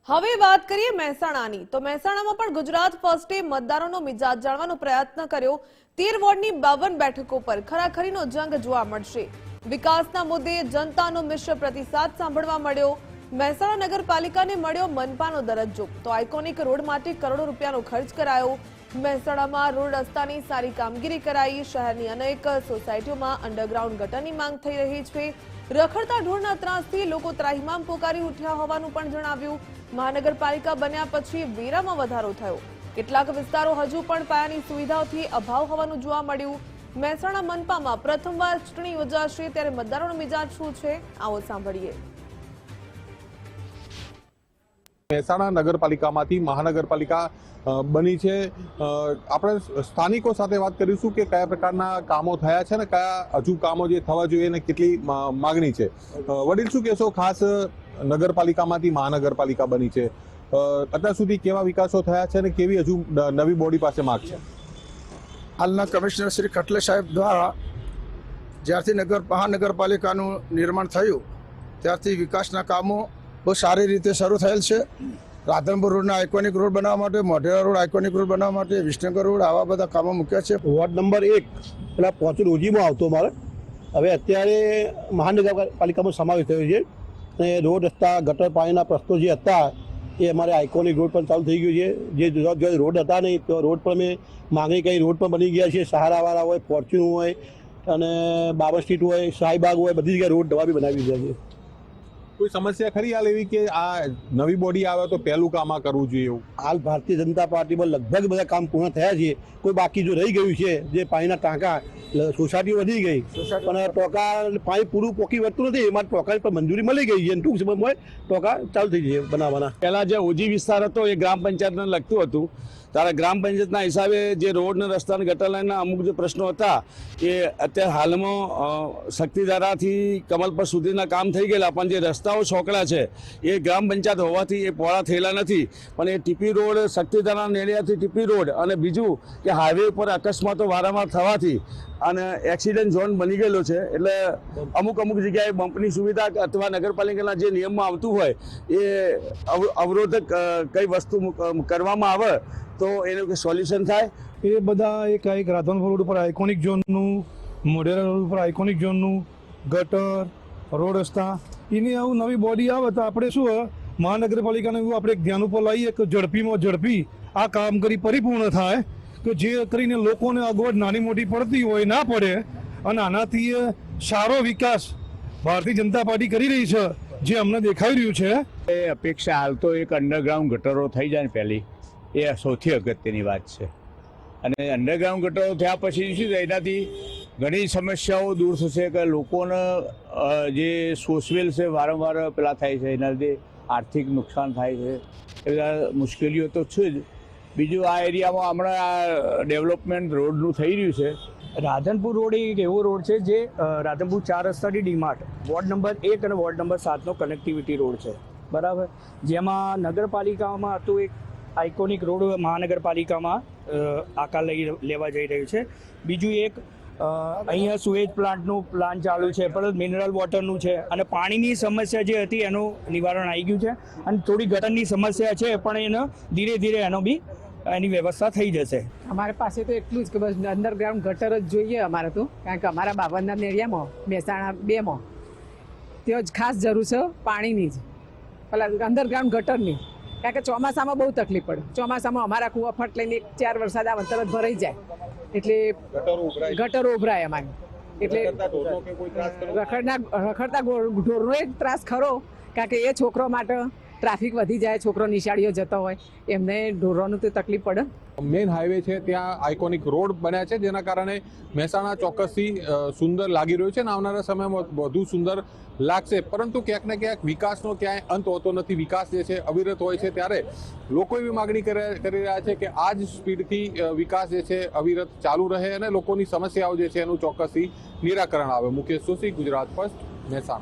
હવે વાત કરીએ મહેસાણાની તો મહેસાણામાં પણ ગુજરાત ફર્સ્ટે મતદારોનો મિજાજ જાણવાનો પ્રયત્ન કર્યો। 13 વોર્ડની 52 બેઠકો પર ખરાખરીનો જંગ જોવા મળશે। વિકાસના મુદ્દે જનતાનો મિશ્ર પ્રતિસાદ સાંભળવા મળ્યો। મહેસાણા નગરપાલિકાને મળ્યો મનપાનો દરજ્જો તો આઇકોનિક રોડ માટે કરોડો રૂપિયાનો ખર્ચ કરાયો। મહેસાણામાં રોડ રસ્તાની સારી કામગીરી કરાઈ। શહેરની અનેક સોસાયટીઓમાં અંડરગ્રાઉન્ડ ગટરની માંગ થઈ રહી છે। રખડતા ઢોરના ત્રાસથી લોકો ત્રાહિમામ પોકારી ઉઠ્યા હોવાનું પણ જણાવ્યું। મહાનગરપાલિકા બન્યા પછી વેરામાં વધારો થયો। કેટલાક વિસ્તારો હજુ પણ પાયાની સુવિધાઓથી અભાવ હોવાનું જોવા મળ્યું। મહેસાણા મનપામાં પ્રથમવાર ચૂંટણી યોજાશે ત્યારે મતદારોનો મિજાજ શું છે આવો સાંભળીએ। મહેસાણા નગરપાલિકામાંથી મહાનગરપાલિકા બની છે। આપણે સ્થાનિકો સાથે વાત કરીશું કે કયા પ્રકારના કામો થયા છે ને કયા હજુ કામો જે થવા જોઈએ ને કેટલી માગણી છે। વડીલ શું કહેશો, ખાસ નગરપાલિકામાંથી મહાનગરપાલિકા બની છે, અત્યાર સુધી કેવા વિકાસો થયા છે ને કેવી હજુ નવી બોડી પાસે માગ છે? હાલના કમિશનર શ્રી ખટલે સાહેબ દ્વારા જ્યારથી મહાનગરપાલિકાનું નિર્માણ થયું ત્યારથી વિકાસના કામો બહુ સારી રીતે શરૂ થયેલ છે। રાધનપુર રોડના આઇકોનિક રોડ બનાવવા માટે, મોઢેરા રોડ આઇકોનિક રોડ બનાવવા માટે, વિસનગર રોડ, આવા બધા કામો મૂક્યા છે। વોર્ડ નંબર 1 પેલા પોચું રોજીમાં આવતો મારે, હવે અત્યારે મહાનગરપાલિકામાં સમાવેશ થયો છે અને રોડ રસ્તા ગટર પાણીના પ્રશ્નો જે હતા એ અમારે આઇકોનિક રોડ પણ ચાલુ થઈ ગયું છે। જે રોડ હતા નહીં તો રોડ પર અમે માંગણી કરી, રોડ પણ બની ગયા છે। સહારાવાળા હોય, ફોર્ચ્યુન હોય અને બાબર સ્ટ્રીટ હોય, શાહીબાગ હોય, બધી જગ્યાએ રોડ નવા બી બનાવી દીધા છે। કોઈ સમસ્યા ખરી હાલ એવી કે આ નવી બોડી આવે તો પહેલું કામ આ કરવું જોઈએ એવું? હાલ ભારતીય જનતા પાર્ટીમાં લગભગ બધા કામ પૂર્ણ થયા છે। કોઈ બાકી જો રહી ગયું છે, જે પાણીના ટાંકા, સોસાયટી વધી ગઈ પણ ટોકા પાણી પૂરું પોકી વધતું નથી, એમાં ટોકાની પણ મંજૂરી મળી ગઈ છે અને ટૂંક સમયમાં ટોકા ચાલુ થઈ જશે બનાવવાના। પહેલાં જે ઓજી વિસ્તાર હતો એ ગ્રામ પંચાયતને લગતું હતું, ત્યારે ગ્રામ પંચાયતના હિસાબે જે રોડ ને રસ્તા અને ગટર લાઈનના અમુક જે પ્રશ્નો હતા એ અત્યારે હાલમાં શક્તિધારાથી કમલપર સુધીના કામ થઈ ગયેલા, પણ જે રસ્તાઓ છોકરા છે એ ગ્રામ પંચાયત હોવાથી એ પહોળા થયેલા નથી। પણ એ ટીપી રોડ, શક્તિધારા નેડિયાથી ટીપી રોડ અને બીજું કે હાઈવે ઉપર અકસ્માતો વારંવાર થવાથી અને એક્સિડન્ટ ઝોન બની ગયેલો છે, એટલે અમુક જગ્યાએ બમ્પની સુવિધા અથવા નગરપાલિકાના જે નિયમમાં આવતું હોય એ અવરોધક કઈ વસ્તુ કરવામાં આવે તો એનું કે સોલ્યુશન થાય। એ બધા એક રાધનપુર રોડ ઉપર આઇકોનિક ઝોનનું, મોઢેરા રોડ ઉપર આઇકોનિક ઝોનનું, ગટર, રોડ રસ્તા, એની આવું નવી બોડી આવે તો આપણે શું મહાનગરપાલિકાને એવું આપણે ધ્યાન ઉપર લાવીએ કે ઝડપી આ કામગીરી પરિપૂર્ણ થાય કે જે કરીને લોકોને અગવડ નાની મોટી પડતી હોય ના પડે અને આનાથી સારો વિકાસ ભારતીય જનતા પાર્ટી કરી રહી છે જે અમને દેખાઈ રહ્યું છે। એ અપેક્ષા હાલ તો એક અંડરગ્રાઉન્ડ ગટરો થઈ જાય ને પહેલી, એ સૌથી અગત્યની વાત છે અને અંડરગ્રાઉન્ડ ગટરો થયા પછી શું છે એનાથી ઘણી સમસ્યાઓ દૂર થશે કે લોકોને જે સોસવેલ છે વારંવાર પેલા થાય છે, એના લીધે આર્થિક નુકસાન થાય છે, એ બધા મુશ્કેલીઓ તો છે જ। બીજું આ એરિયામાં હમણાં ડેવલપમેન્ટ રોડનું થઈ રહ્યું છે। રાધનપુર રોડ એક એવો રોડ છે જે રાધનપુર 4 રસ્તાથી ડીમાર્ટ, વોર્ડ નંબર 1 અને વોર્ડ નંબર 7નો કનેક્ટિવિટી રોડ છે, બરાબર, જેમાં નગરપાલિકામાં હતું એક આઇકોનિક રોડ મહાનગરપાલિકામાં આકાર લેવા જઈ રહ્યું છે। બીજું એક અહીંયા સુએજ પ્લાન્ટનું પ્લાન ચાલુ છે, પરંતુ મિનરલ વોટરનું છે અને પાણીની સમસ્યા જે હતી એનું નિવારણ આવી ગયું છે અને થોડી ગટરની સમસ્યા છે પણ એનો ધીરે એનો બી એની વ્યવસ્થા થઈ જશે। અમારી પાસે તો એટલું જ કે બસ અંડરગ્રાઉન્ડ ગટર જ જોઈએ અમારે તો, કારણ કે અમારા બાબરના એરિયામાં મહેસાણા 2માં ત્યાં જ ખાસ જરૂર છે પાણીની જ, પેલા અંડરગ્રાઉન્ડ ગટરની, કારણ કે ચોમાસામાં બહુ તકલીફ પડે। ચોમાસામાં અમારા કૂવા ફટ લઈને 4 વરસાદ આવે તરત ભરાઈ જાય એટલે ગટરો ઉભરાય અમારી, એટલે રખડતા ઢોરનો એક ત્રાસ ખરો, કારણ કે એ છોકરો માટે ટ્રાફિક વધી જાય, છોકરો નિશાળીઓ જતો હોય એમને ઢોરોનું તો તકલીફ પડે। મેઇન હાઈવે છે ત્યાં આઇકોનિક રોડ બન્યા છે જેના કારણે મહેસાણા ચોક્કસથી સુંદર લાગી રહ્યું છે અને આવનારા સમયમાં વધુ સુંદર લાગશે, પરંતુ ક્યાંક ને ક્યાંક વિકાસનો ક્યાંય અંત હોતો નથી। વિકાસ જે છે અવિરત હોય છે, ત્યારે લોકો એવી માગણી કરી રહ્યા છે કે આ જ સ્પીડથી વિકાસ જે છે અવિરત ચાલુ રહે અને લોકોની સમસ્યાઓ જે છે એનું ચોક્કસથી નિરાકરણ આવે। મુકેશ જોશી, ગુજરાત ફર્સ્ટ, મહેસાણા।